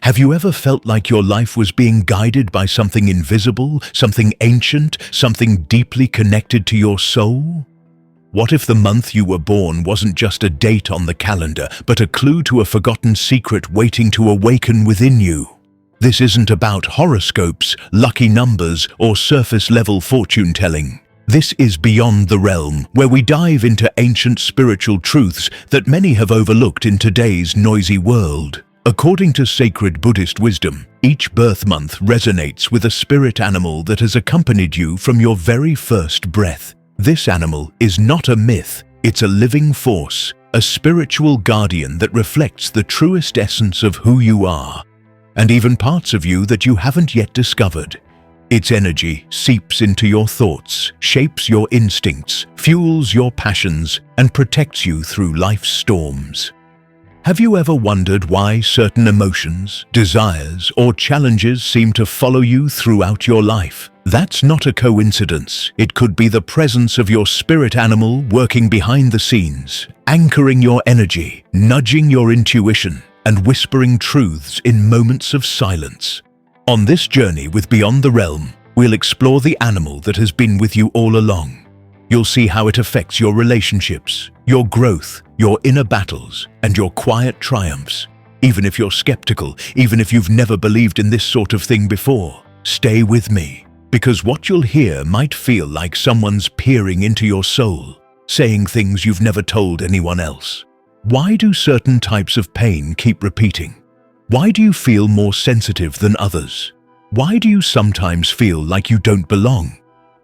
Have you ever felt like your life was being guided by something invisible, something ancient, something deeply connected to your soul? What if the month you were born wasn't just a date on the calendar, but a clue to a forgotten secret waiting to awaken within you? This isn't about horoscopes, lucky numbers, or surface-level fortune-telling. This is Beyond the Realm, where we dive into ancient spiritual truths that many have overlooked in today's noisy world. According to sacred Buddhist wisdom, each birth month resonates with a spirit animal that has accompanied you from your very first breath. This animal is not a myth, it's a living force, a spiritual guardian that reflects the truest essence of who you are, and even parts of you that you haven't yet discovered. Its energy seeps into your thoughts, shapes your instincts, fuels your passions, and protects you through life's storms. Have you ever wondered why certain emotions, desires, or challenges seem to follow you throughout your life? That's not a coincidence. It could be the presence of your spirit animal working behind the scenes, anchoring your energy, nudging your intuition, and whispering truths in moments of silence. On this journey with Beyond the Realm, we'll explore the animal that has been with you all along. You'll see how it affects your relationships, your growth, your inner battles, and your quiet triumphs. Even if you're skeptical, even if you've never believed in this sort of thing before, stay with me, because what you'll hear might feel like someone's peering into your soul, saying things you've never told anyone else. Why do certain types of pain keep repeating? Why do you feel more sensitive than others? Why do you sometimes feel like you don't belong?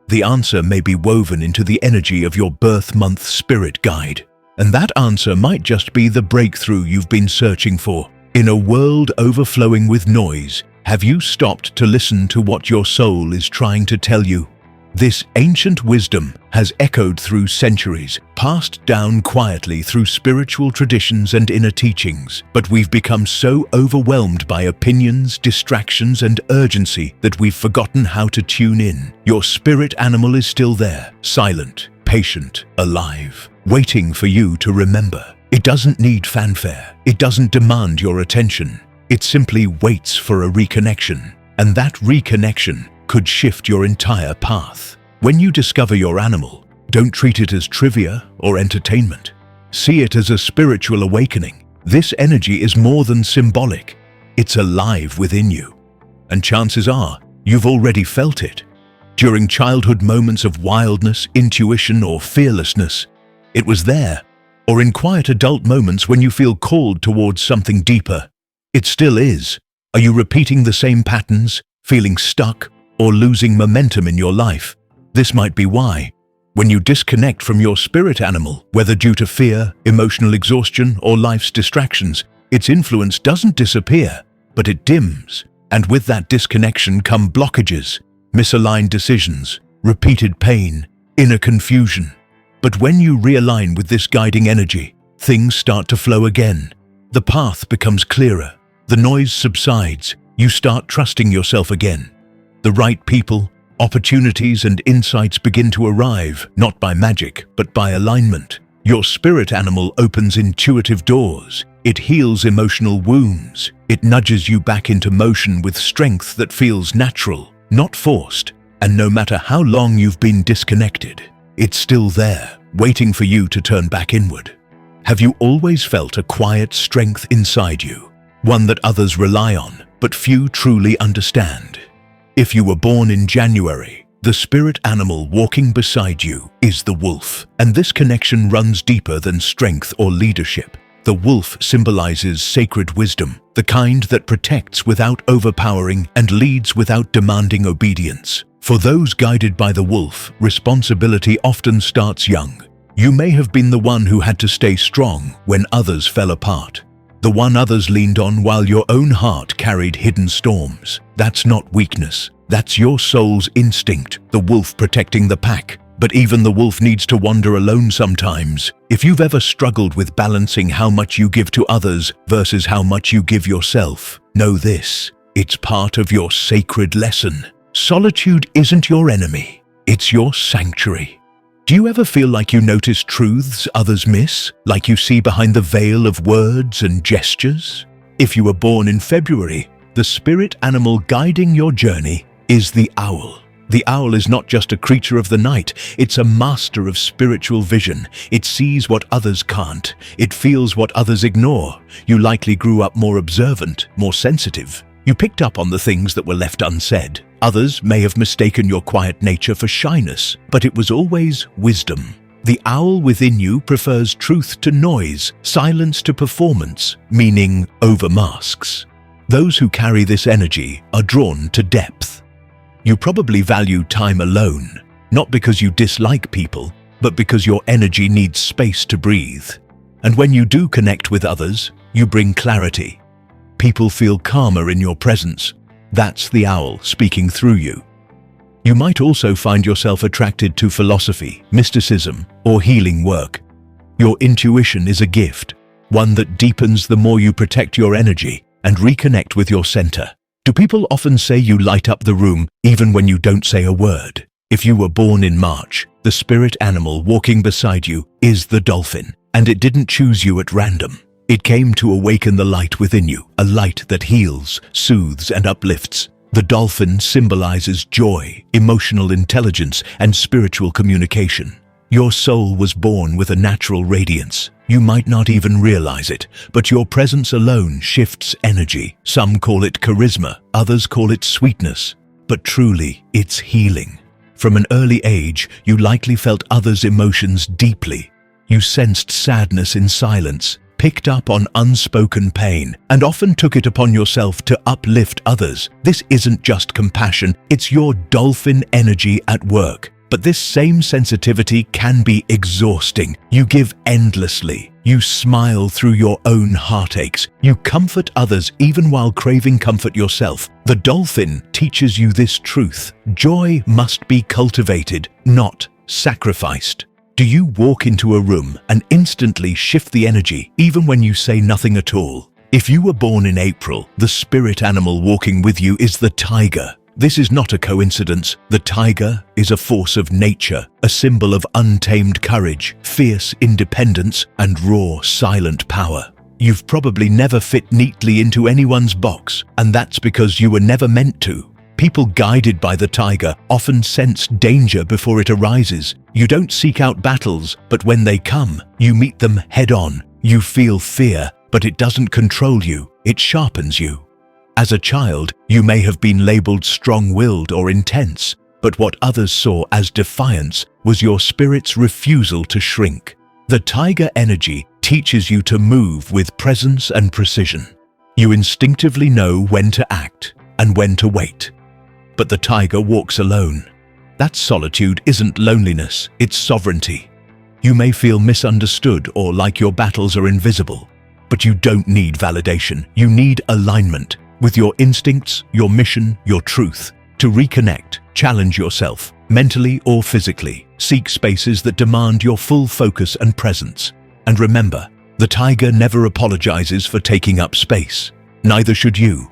The answer may be woven into the energy of your birth month spirit guide, and that answer might just be the breakthrough you've been searching for. In a world overflowing with noise, have you stopped to listen to what your soul is trying to tell you? This ancient wisdom has echoed through centuries, passed down quietly through spiritual traditions and inner teachings, but we've become so overwhelmed by opinions, distractions, and urgency that we've forgotten how to tune in. Your spirit animal is still there, silent, patient, alive, waiting for you to remember. It doesn't need fanfare. It doesn't demand your attention. It simply waits for a reconnection, and that reconnection could shift your entire path. When you discover your animal, don't treat it as trivia or entertainment. See it as a spiritual awakening. This energy is more than symbolic. It's alive within you. And chances are, you've already felt it. During childhood moments of wildness, intuition, or fearlessness, it was there. Or in quiet adult moments when you feel called towards something deeper, it still is. Are you repeating the same patterns, feeling stuck, or losing momentum in your life? This might be why. When you disconnect from your spirit animal, whether due to fear, emotional exhaustion, or life's distractions, its influence doesn't disappear, but it dims. And with that disconnection come blockages, misaligned decisions, repeated pain, inner confusion. But when you realign with this guiding energy, things start to flow again. The path becomes clearer, the noise subsides, you start trusting yourself again. The right people, opportunities, and insights begin to arrive, not by magic, but by alignment. Your spirit animal opens intuitive doors. It heals emotional wounds. It nudges you back into motion with strength that feels natural, not forced. And no matter how long you've been disconnected, it's still there, waiting for you to turn back inward. Have you always felt a quiet strength inside you? One that others rely on, but few truly understand? If you were born in January, the spirit animal walking beside you is the wolf, and this connection runs deeper than strength or leadership. The wolf symbolizes sacred wisdom, the kind that protects without overpowering and leads without demanding obedience. For those guided by the wolf, responsibility often starts young. You may have been the one who had to stay strong when others fell apart. The one others leaned on while your own heart carried hidden storms. That's not weakness. That's your soul's instinct, the wolf protecting the pack. But even the wolf needs to wander alone sometimes. If you've ever struggled with balancing how much you give to others versus how much you give yourself, know this: it's part of your sacred lesson. Solitude isn't your enemy, it's your sanctuary. Do you ever feel like you notice truths others miss? Like you see behind the veil of words and gestures? If you were born in February, the spirit animal guiding your journey is the owl. The owl is not just a creature of the night, it's a master of spiritual vision. It sees what others can't. It feels what others ignore. You likely grew up more observant, more sensitive. You picked up on the things that were left unsaid. Others may have mistaken your quiet nature for shyness, but it was always wisdom. The owl within you prefers truth to noise, silence to performance, meaning over masks. Those who carry this energy are drawn to depth. You probably value time alone, not because you dislike people, but because your energy needs space to breathe. And when you do connect with others, you bring clarity. People feel calmer in your presence. That's the owl speaking through you. You might also find yourself attracted to philosophy, mysticism, or healing work. Your intuition is a gift, one that deepens the more you protect your energy and reconnect with your center. Do people often say you light up the room even when you don't say a word? If you were born in March, the spirit animal walking beside you is the dolphin, and it didn't choose you at random. It came to awaken the light within you, a light that heals, soothes, and uplifts. The dolphin symbolizes joy, emotional intelligence, and spiritual communication. Your soul was born with a natural radiance. You might not even realize it, but your presence alone shifts energy. Some call it charisma, others call it sweetness. But truly, it's healing. From an early age, you likely felt others' emotions deeply. You sensed sadness in silence, picked up on unspoken pain, and often took it upon yourself to uplift others. This isn't just compassion, it's your dolphin energy at work. But this same sensitivity can be exhausting. You give endlessly. You smile through your own heartaches. You comfort others even while craving comfort yourself. The dolphin teaches you this truth. Joy must be cultivated, not sacrificed. Do you walk into a room and instantly shift the energy even when you say nothing at all? If you were born in April, the spirit animal walking with you is the tiger. This is not a coincidence. The tiger is a force of nature, a symbol of untamed courage, fierce independence, and raw, silent power. You've probably never fit neatly into anyone's box, and that's because you were never meant to. People guided by the tiger often sense danger before it arises. You don't seek out battles, but when they come, you meet them head-on. You feel fear, but it doesn't control you, it sharpens you. As a child, you may have been labeled strong-willed or intense, but what others saw as defiance was your spirit's refusal to shrink. The tiger energy teaches you to move with presence and precision. You instinctively know when to act and when to wait. But the tiger walks alone. That solitude isn't loneliness, it's sovereignty. You may feel misunderstood or like your battles are invisible, but you don't need validation, you need alignment. With your instincts, your mission, your truth. To reconnect, challenge yourself, mentally or physically. Seek spaces that demand your full focus and presence. And remember, the tiger never apologizes for taking up space. Neither should you.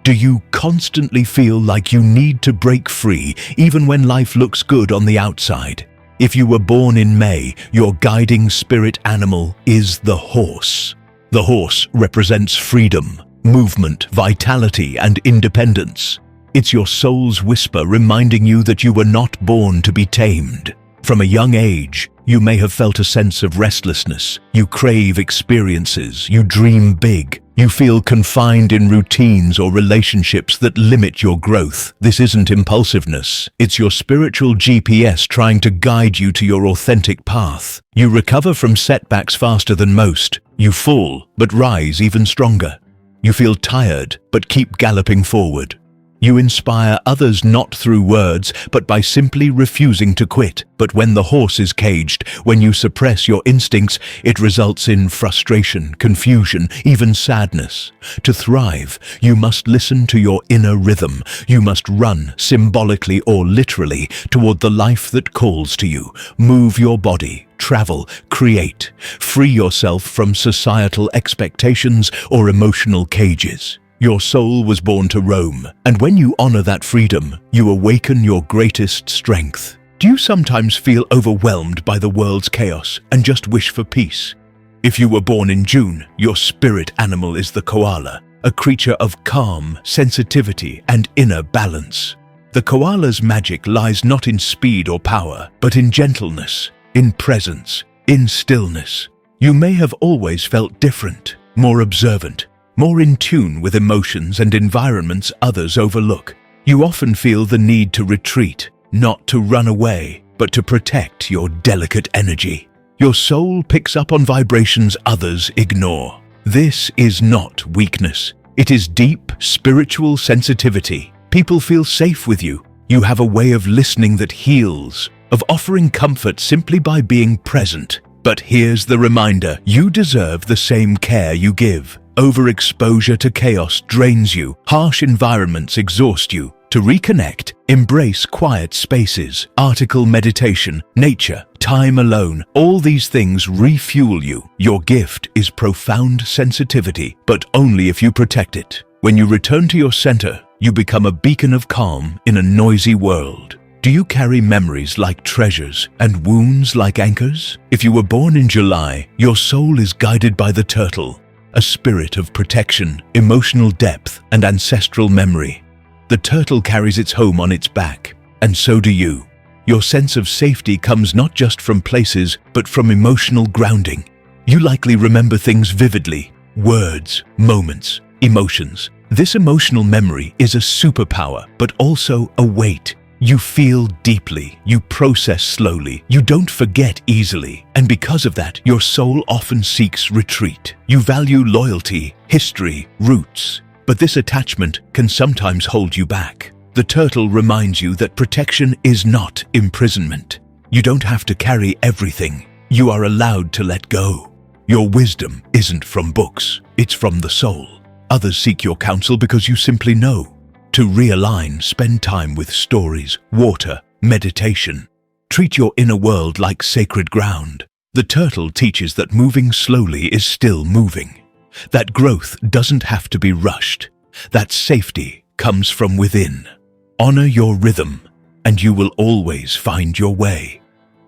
Do you constantly feel like you need to break free, even when life looks good on the outside? If you were born in May, your guiding spirit animal is the horse. The horse represents freedom, movement, vitality, and independence. It's your soul's whisper reminding you that you were not born to be tamed. From a young age, you may have felt a sense of restlessness. You crave experiences, you dream big. You feel confined in routines or relationships that limit your growth. This isn't impulsiveness. It's your spiritual GPS trying to guide you to your authentic path. You recover from setbacks faster than most. You fall, but rise even stronger. You feel tired, but keep galloping forward. You inspire others not through words, but by simply refusing to quit. But when the horse is caged, when you suppress your instincts, it results in frustration, confusion, even sadness. To thrive, you must listen to your inner rhythm. You must run, symbolically or literally, toward the life that calls to you. Move your body, travel, create. Free yourself from societal expectations or emotional cages. Your soul was born to roam, and when you honor that freedom, you awaken your greatest strength. Do you sometimes feel overwhelmed by the world's chaos and just wish for peace? If you were born in June, your spirit animal is the koala. a creature of calm, sensitivity, and inner balance. The koala's magic lies not in speed or power, but in gentleness, in presence, in stillness. You may have always felt different, more observant, more in tune with emotions and environments others overlook. You often feel the need to retreat, not to run away, but to protect your delicate energy. Your soul picks up on vibrations others ignore. This is not weakness. It is deep, spiritual sensitivity. People feel safe with you. You have a way of listening that heals, of offering comfort simply by being present. But here's the reminder, you deserve the same care you give. Overexposure to chaos drains you. Harsh environments exhaust you. To reconnect, embrace quiet spaces, article meditation, nature, time alone. All these things refuel you. Your gift is profound sensitivity, but only if you protect it. When you return to your center, you become a beacon of calm in a noisy world. Do you carry memories like treasures and wounds like anchors? If you were born in July, your soul is guided by the turtle, a spirit of protection, emotional depth, and ancestral memory. The turtle carries its home on its back, and so do you. Your sense of safety comes not just from places, but from emotional grounding. You likely remember things vividly, words, moments, emotions. This emotional memory is a superpower, but also a weight. You feel deeply, you process slowly, you don't forget easily, and because of that, your soul often seeks retreat. You value loyalty, history, roots. But this attachment can sometimes hold you back. The turtle reminds you that protection is not imprisonment. You don't have to carry everything. You are allowed to let go. Your wisdom isn't from books, it's from the soul. Others seek your counsel because you simply know. To realign, spend time with stories, water, meditation. Treat your inner world like sacred ground. The turtle teaches that moving slowly is still moving. That growth doesn't have to be rushed. That safety comes from within. Honor your rhythm, and you will always find your way.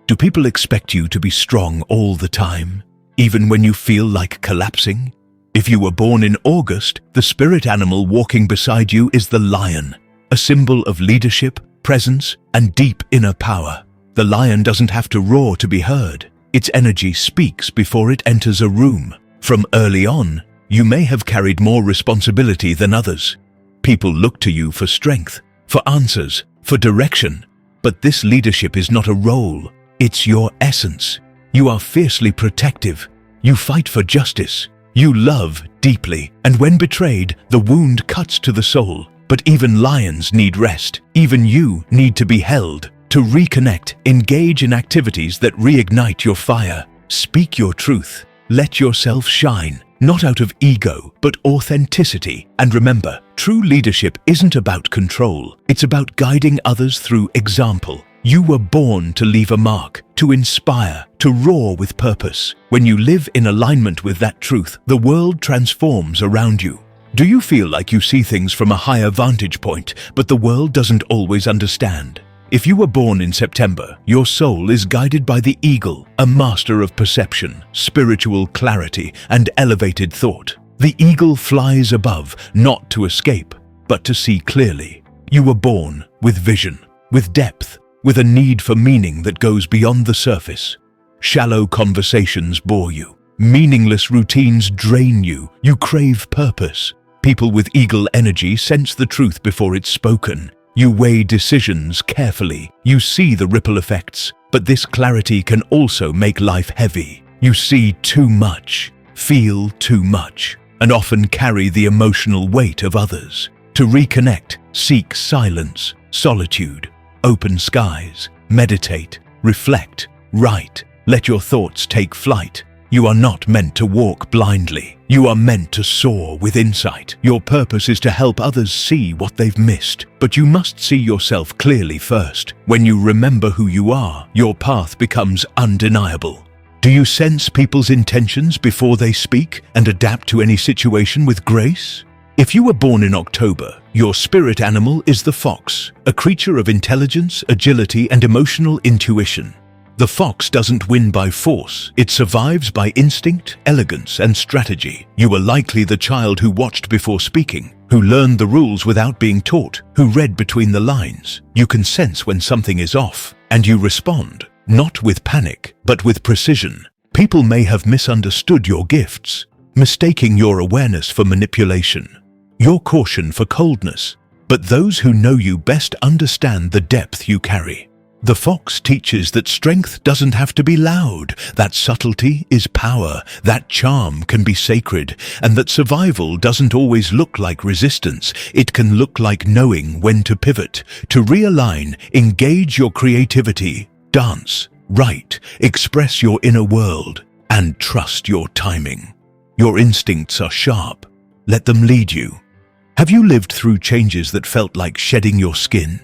Do people expect you to be strong all the time, even when you feel like collapsing? If you were born in August, the spirit animal walking beside you is the lion, a symbol of leadership, presence, and deep inner power. The lion doesn't have to roar to be heard. Its energy speaks before it enters a room. From early on, you may have carried more responsibility than others. People look to you for strength, for answers, for direction. But this leadership is not a role, it's your essence. You are fiercely protective. You fight for justice. You love deeply, and when betrayed, the wound cuts to the soul. But even lions need rest. Even you need to be held. To reconnect, engage in activities that reignite your fire. Speak your truth. Let yourself shine, not out of ego, but authenticity. And remember, true leadership isn't about control. It's about guiding others through example. You were born to leave a mark, to inspire, to roar with purpose. When you live in alignment with that truth, the world transforms around you. Do you feel like you see things from a higher vantage point, but the world doesn't always understand? If you were born in September, your soul is guided by the eagle, a master of perception, spiritual clarity, and elevated thought. The eagle flies above, not to escape, but to see clearly. You were born with vision, with depth, with a need for meaning that goes beyond the surface. Shallow conversations bore you. Meaningless routines drain you. You crave purpose. People with eagle energy sense the truth before it's spoken. You weigh decisions carefully. You see the ripple effects, but this clarity can also make life heavy. You see too much, feel too much, and often carry the emotional weight of others. To reconnect, seek silence, solitude, open skies, meditate, reflect, write. Let your thoughts take flight. You are not meant to walk blindly. You are meant to soar with insight. Your purpose is to help others see what they've missed, but you must see yourself clearly first. When you remember who you are, your path becomes undeniable. Do you sense people's intentions before they speak and adapt to any situation with grace? If you were born in October, your spirit animal is the fox, a creature of intelligence, agility, and emotional intuition. The fox doesn't win by force. It survives by instinct, elegance, and strategy. You are likely the child who watched before speaking, who learned the rules without being taught, who read between the lines. You can sense when something is off, and you respond, not with panic, but with precision. People may have misunderstood your gifts, mistaking your awareness for manipulation, your caution for coldness, but those who know you best understand the depth you carry. The fox teaches that strength doesn't have to be loud, that subtlety is power, that charm can be sacred, and that survival doesn't always look like resistance. It can look like knowing when to pivot, to realign, engage your creativity, dance, write, express your inner world, and trust your timing. Your instincts are sharp. Let them lead you. Have you lived through changes that felt like shedding your skin?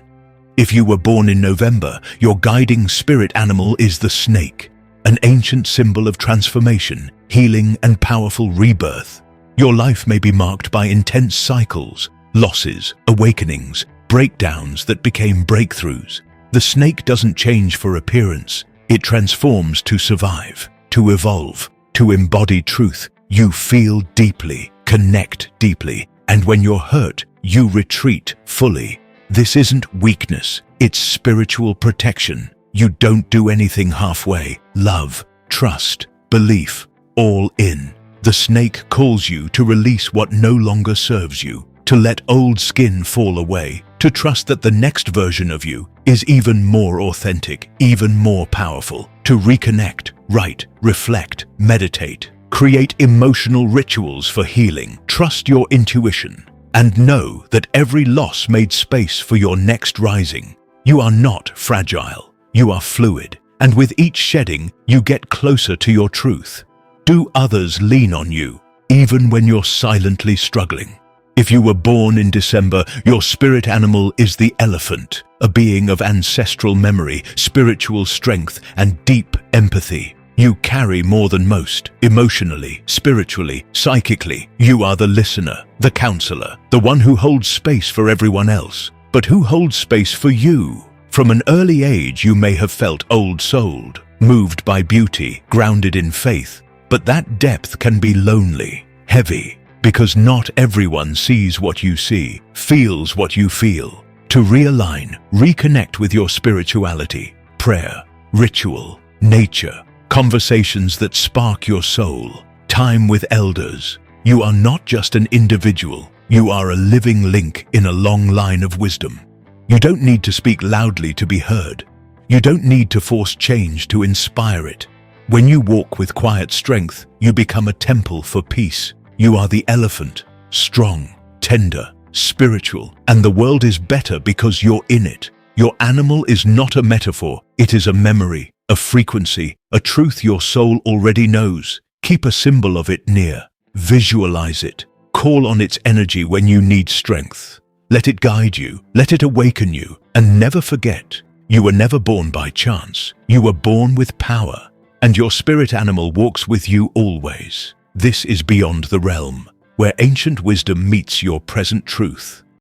If you were born in November, your guiding spirit animal is the snake, an ancient symbol of transformation, healing, and powerful rebirth. Your life may be marked by intense cycles, losses, awakenings, breakdowns that became breakthroughs. The snake doesn't change for appearance. It transforms to survive, to evolve, to embody truth. You feel deeply, connect deeply, and when you're hurt, you retreat fully. This isn't weakness, it's spiritual protection. You don't do anything halfway. Love, trust, belief, all in. The snake calls you to release what no longer serves you, to let old skin fall away, to trust that the next version of you is even more authentic, even more powerful, to reconnect, write, reflect, meditate, create emotional rituals for healing. Trust your intuition. And know that every loss made space for your next rising. You are not fragile. You are fluid. And with each shedding, you get closer to your truth. Do others lean on you, even when you're silently struggling? If you were born in December, your spirit animal is the elephant, a being of ancestral memory, spiritual strength, and deep empathy. You carry more than most, emotionally, spiritually, psychically. You are the listener, the counselor, the one who holds space for everyone else. But who holds space for you? From an early age, you may have felt old-souled, moved by beauty, grounded in faith. But that depth can be lonely, heavy, because not everyone sees what you see, feels what you feel. To realign, reconnect with your spirituality, prayer, ritual, nature, conversations that spark your soul, time with elders. You are not just an individual. You are a living link in a long line of wisdom. You don't need to speak loudly to be heard. You don't need to force change to inspire it. When you walk with quiet strength, you become a temple for peace. You are the elephant, strong, tender, spiritual, and the world is better because you're in it. Your animal is not a metaphor. It is a memory, a frequency, a truth your soul already knows. Keep a symbol of it near. Visualize it. Call on its energy when you need strength. Let it guide you. Let it awaken you. And never forget, you were never born by chance. You were born with power. And your spirit animal walks with you always. This is Beyond the Realm, where ancient wisdom meets your present truth.